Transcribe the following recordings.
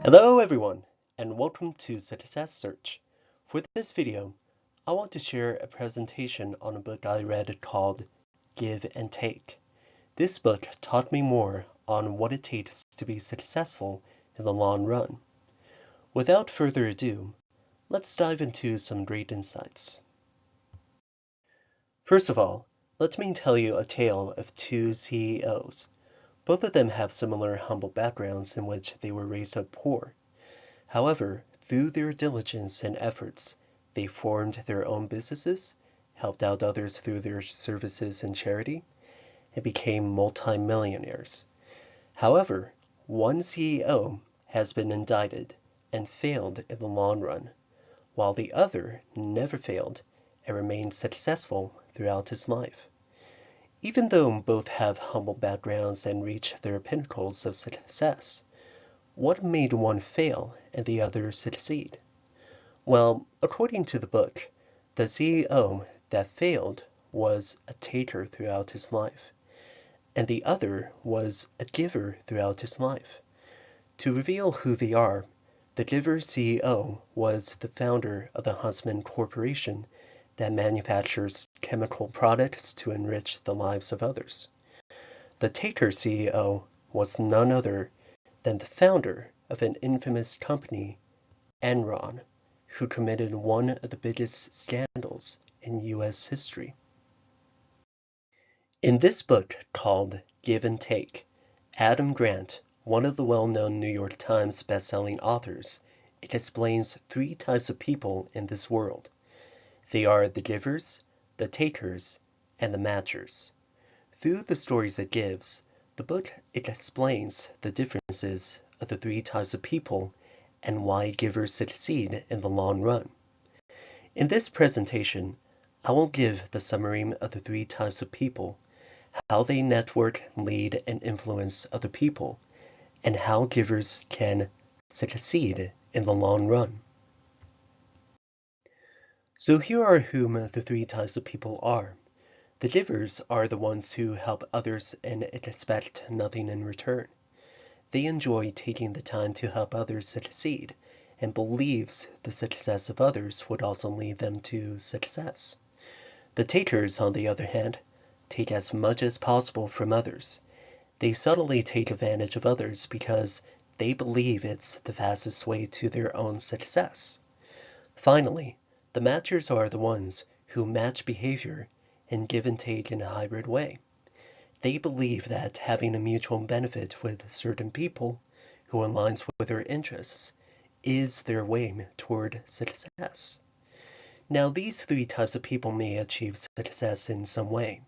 Hello everyone, and welcome to Success Search. For this video, I want to share a presentation on a book I read called Give and Take. This book taught me more on what it takes to be successful in the long run. Without further ado, let's dive into some great insights. First of all, let me tell you a tale of two CEOs. Both of them have similar humble backgrounds in which they were raised up poor. However, through their diligence and efforts, they formed their own businesses, helped out others through their services and charity, and became multimillionaires. However, one CEO has been indicted and failed in the long run, while the other never failed and remained successful throughout his life. Even though both have humble backgrounds and reach their pinnacles of success, what made one fail and the other succeed? Well, according to the book, the CEO that failed was a taker throughout his life, and the other was a giver throughout his life. To reveal who they are, the giver CEO was the founder of the Huntsman Corporation that manufactures chemical products to enrich the lives of others. The taker CEO was none other than the founder of an infamous company, Enron, who committed one of the biggest scandals in U.S. history. In this book called Give and Take, Adam Grant, one of the well-known New York Times bestselling authors, explains three types of people in this world. They are the givers, the takers, and the matchers. Through the stories it gives, the book explains the differences of the three types of people and why givers succeed in the long run. In this presentation, I will give the summary of the three types of people, how they network, lead, and influence other people, and how givers can succeed in the long run. So here are whom the three types of people are. The givers are the ones who help others and expect nothing in return. They enjoy taking the time to help others succeed and believes the success of others would also lead them to success. The takers, on the other hand, take as much as possible from others. They subtly take advantage of others because they believe it's the fastest way to their own success. Finally, the matchers are the ones who match behavior and give and take in a hybrid way. They believe that having a mutual benefit with certain people who aligns with their interests is their way toward success. Now, these three types of people may achieve success in some way,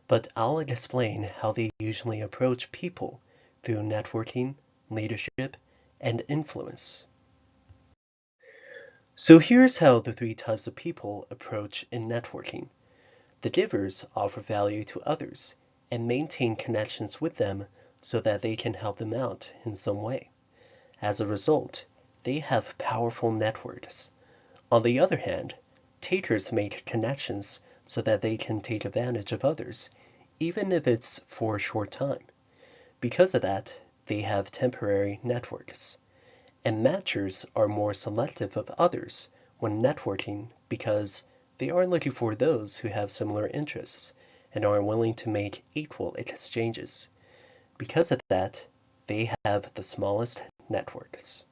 but I'll explain how they usually approach people through networking, leadership, and influence. So here's how the three types of people approach in networking. The givers offer value to others and maintain connections with them so that they can help them out in some way. As a result, they have powerful networks. On the other hand, takers make connections so that they can take advantage of others, even if it's for a short time. Because of that, they have temporary networks. And matchers are more selective of others when networking because they are looking for those who have similar interests and are willing to make equal exchanges. Because of that, they have the smallest networks.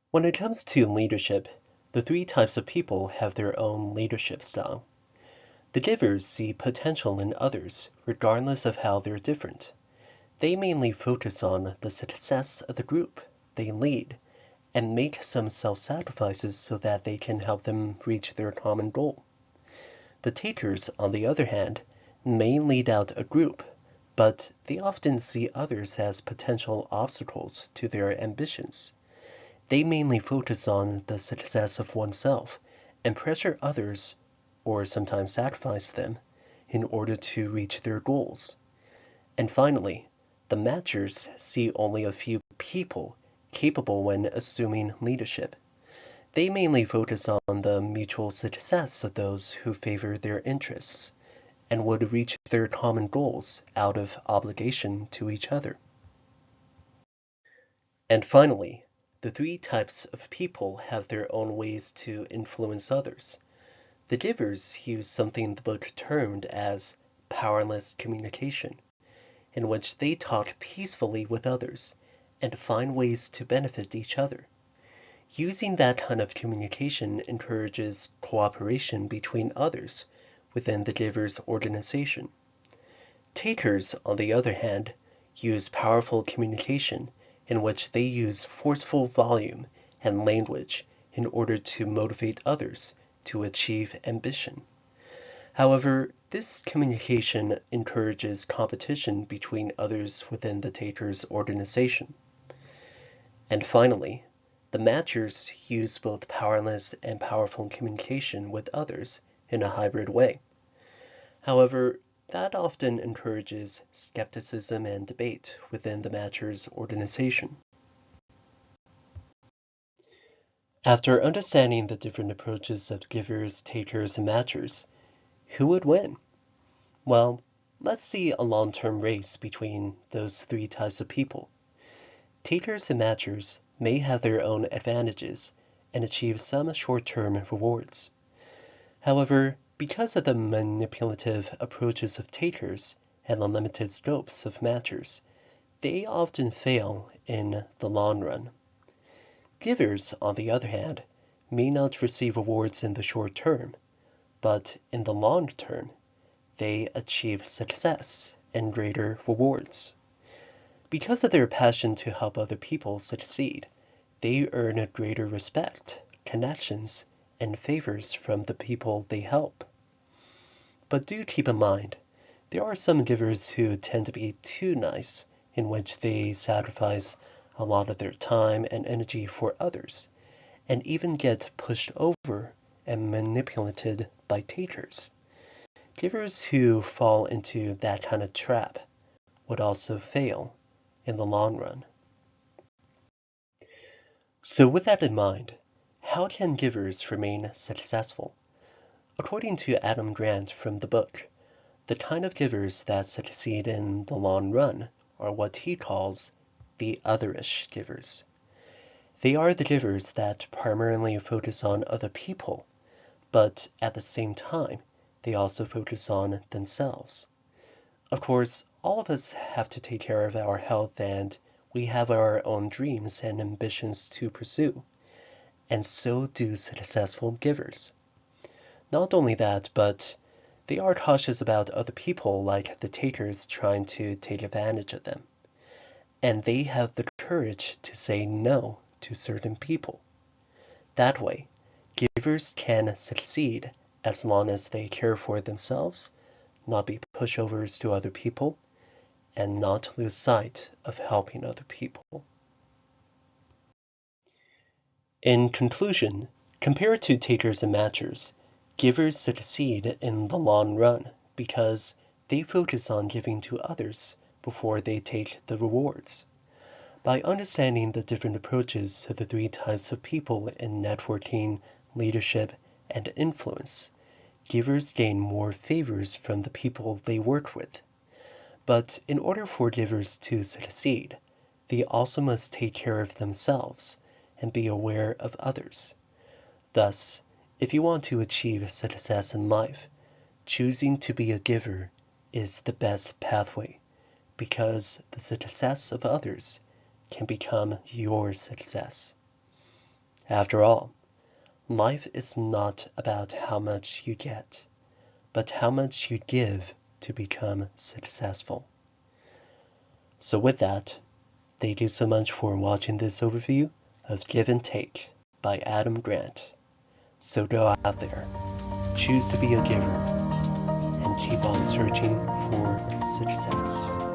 When it comes to leadership, the three types of people have their own leadership style. The givers see potential in others regardless of how they're different. They mainly focus on the success of the group they lead and make some self-sacrifices so that they can help them reach their common goal. The takers, on the other hand, may lead out a group, but they often see others as potential obstacles to their ambitions. They mainly focus on the success of oneself and pressure others, or sometimes sacrifice them, in order to reach their goals. And finally, the matchers see only a few people capable when assuming leadership. They mainly focus on the mutual success of those who favor their interests and would reach their common goals out of obligation to each other. And finally, the three types of people have their own ways to influence others. The givers use something the book termed as powerless communication, in which they talk peacefully with others and find ways to benefit each other. Using that kind of communication encourages cooperation between others within the giver's organization. Takers, on the other hand, use powerful communication in which they use forceful volume and language in order to motivate others to achieve ambition. However, this communication encourages competition between others within the taker's organization. And finally, the matchers use both powerless and powerful communication with others in a hybrid way. However, that often encourages skepticism and debate within the matcher's organization. After understanding the different approaches of givers, takers, and matchers, who would win? Well, let's see a long-term race between those three types of people. Takers and matchers may have their own advantages and achieve some short-term rewards. However, because of the manipulative approaches of takers and the limited scopes of matchers, they often fail in the long run. Givers, on the other hand, may not receive rewards in the short term, but in the long term, they achieve success and greater rewards. Because of their passion to help other people succeed, they earn a greater respect, connections, and favors from the people they help. But do keep in mind, there are some givers who tend to be too nice, in which they sacrifice a lot of their time and energy for others, and even get pushed over and manipulated by takers. Givers who fall into that kind of trap would also fail in the long run. So with that in mind, how can givers remain successful? According to Adam Grant from the book, the kind of givers that succeed in the long run are what he calls the otherish givers. They are the givers that primarily focus on other people, but at the same time, they also focus on themselves. Of course, all of us have to take care of our health, and we have our own dreams and ambitions to pursue, and so do successful givers. Not only that, but they are cautious about other people, like the takers trying to take advantage of them. And they have the courage to say no to certain people. That way, givers can succeed as long as they care for themselves, not be pushovers to other people, and not lose sight of helping other people. In conclusion, compared to takers and matchers, givers succeed in the long run because they focus on giving to others before they take the rewards. By understanding the different approaches to the three types of people in networking, leadership, and influence, givers gain more favors from the people they work with. But in order for givers to succeed, they also must take care of themselves and be aware of others. Thus, if you want to achieve success in life, choosing to be a giver is the best pathway, because the success of others can become your success. After all, life is not about how much you get, but how much you give to become successful. So with that, thank you so much for watching this overview of Give and Take by Adam Grant. So go out there, choose to be a giver, and keep on searching for success.